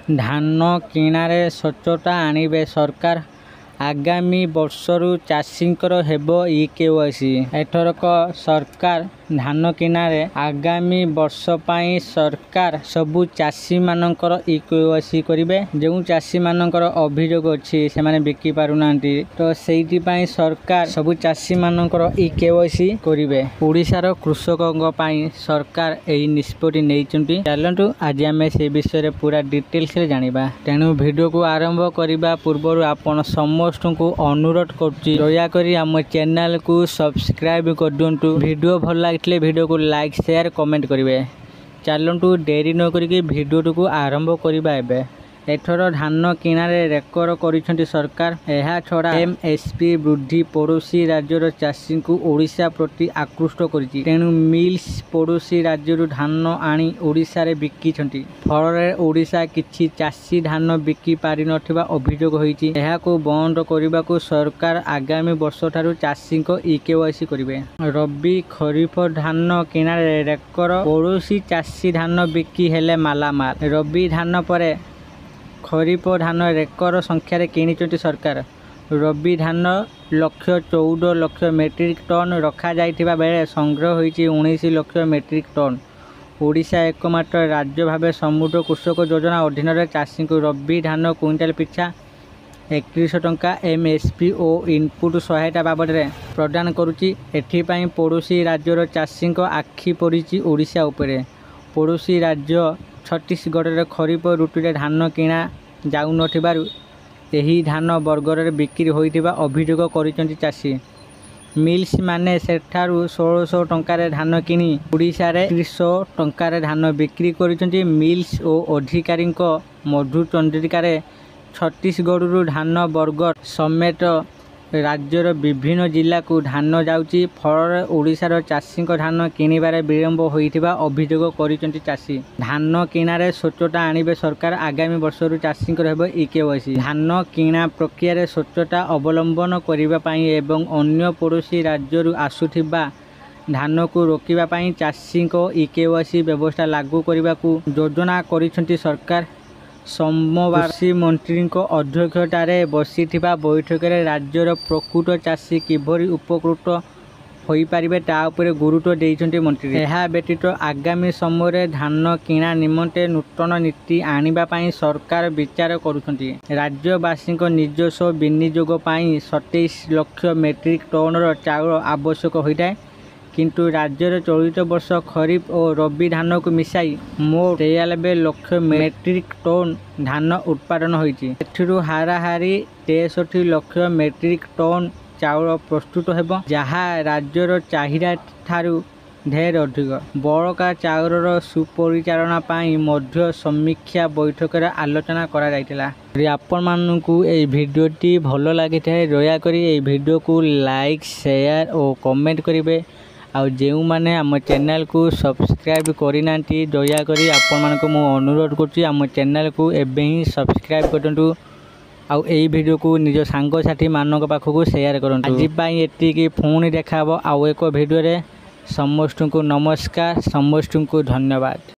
धान किणारे स्वच्छता आणिबे सरकार आगामी वर्षरू चाषींकर हेबो ई-केवाईसी। एथरक सरकार धान किणारे आगामी वर्ष पाई सरकार सबु चाषी मानकर ई-केवाईसी करिवे। जो चाषी मानकर अभियोग अछि से माने बिकी पारुनांती तो सेइति पाई सरकार सबु चाषी मानकर ई-केवाईसी करिवे। ओडिशार कृषकक पाई सरकार एई निष्पत्ति नेइचंती। चलंतु आज आमे से विषय रे पूरा डिटेल्स रे जानिबा। तेनु वीडियो को आरंभ करिबा पूर्वरु आपण समस्तଙ୍କୁ अनुरोध करछि दया करी हम चैनल को सब्सक्राइब कर दियंतु। वीडियो भल लागितले वीडियो को लाइक शेयर कमेंट करिवे। चलंतु देरी न करिके वीडियो को आरंभ करिबा। एबे एथर धान किणारे रेकर्ड करिसेंती सरकार। एहा छडा एमएसपी वृद्धि पड़ोशी राज्यर चाषी को ओडिशा प्रति आकृष्ट करिछि। तेनु मिल्स पड़ोशी राज्यरु धान आनी ओडिशा रे बिकिछंती। फଳରେ ओडिशा किछि चाषी धान बिकी पारि नथिबा अभियोग होईछि। एहाको बंद करिबाकू सरकार आगामी वर्ष ठारू चाषी को ई-केवाईसी करिवे। रबी खरीफ धान किणारे रेकर्ड पड़ोशी चाषी धान बिकी हेले मालामाल। रबी धान परे खरीफ धान रेकर्ड संख्यार किणिचंती सरकार। रबी धान 1,14,00,000 मेट्रिक टन रखा जाइथिबा बेले संग्रह होईछि 19 लाख मेट्रिक टन। ओडिशा एकमात्र राज्य भावे समृद्ध कृषक योजना अधीन चाषी को रबी धान क्विंटाल पिछा 31 टंका एमएसपी और इनपुट सहायता बाबद प्रदान करुछि। एथिपाई पड़ोशी राज्यर चाषी आखि पड़िछि ओडिशा उपरे। पड़ोशी राज्य छत्तीसगढ़ रे खरीफ ऋतु रे धान किणा जाउ नथिबारु एही धान बर्गर बिक्री होइतिबा अभियोग करिसेंती चाषी। मिल्स माने सेठारु 1600 टंकार धान किनी ओडिशा रे 300 टंकार धान बिक्री करिसेंती। मिल्स ओ अधिकारी मधु चंद्रिका रे छत्तीसगढ़ धान बर्गर समेत राज्यर विभिन्न जिला को धान जाउची। फଳରେ ओडिशार चाषी धान किणिबारे विलंब होइतिबा अभियोग करिसेंती चाषी। धान किणारे स्वच्छता आणिबे सरकार आगामी वर्षरू चाषी हेबो ई-केवाईसी। धान किणा प्रक्रिया रे स्वच्छता अवलंबन करिबा पाई एवं अन्य पड़ोशी राज्यरू आसुथिबा धान को रोकिबा पाई चाषी को ई-केवाईसी व्यवस्था लागू करिबाकू योजना करिसेंती सरकार। सोमवार मंत्री अध्यक्षतार बसिथिबा बैठक में राज्यर प्रकृत चाषी किभरी उपकृत होई पारिबे ता उपरे गुरुत्व देइछन्ति मंत्री। एहा व्यतीत आगामी समय धान किणा निमंते नूतन नीति आनिबा पाई सरकार विचार करुछन्ति। राज्यवासी निजस्व विनियोग पाई 27 लाख मेट्रिक टन चाउल आवश्यक होइताए। किंतु राज्यर चलित वर्ष खरीफ और रबी धान को मिसाई मोट 93 लाख मेट्रिक टन धान उत्पादन होइछि। एथिरु हाराहारी 63 लाख मेट्रिक टन चाउल प्रस्तुत हेबो, जहा राज्यर चाहिदा ठारू ढेर अधिक। बड़का चाउलर सुपरिचालना पाई मध्य समीक्षा बैठक रे आलोचना करा जायतिला। आपण मानकू ए भिडियोटी भलो लागिथाय दया करी ए भिडियो को लाइक शेयर और कमेंट करिवे। आउ जेउ माने आम चैनल को सब्सक्राइब करिना दया करी आपण मानकू मु अनुरोध करछि आम चैनल को एबे ही सब्सक्राइब करंतु। आउ एई वीडियो को निज सांग साथी मानक पाखकू शेयर करंतु। आज पई एतिकी पुणी देखाबो आउ एको वीडियो रे। समस्तଙ୍କୁ नमस्कार, समस्तଙ୍କୁ धन्यवाद।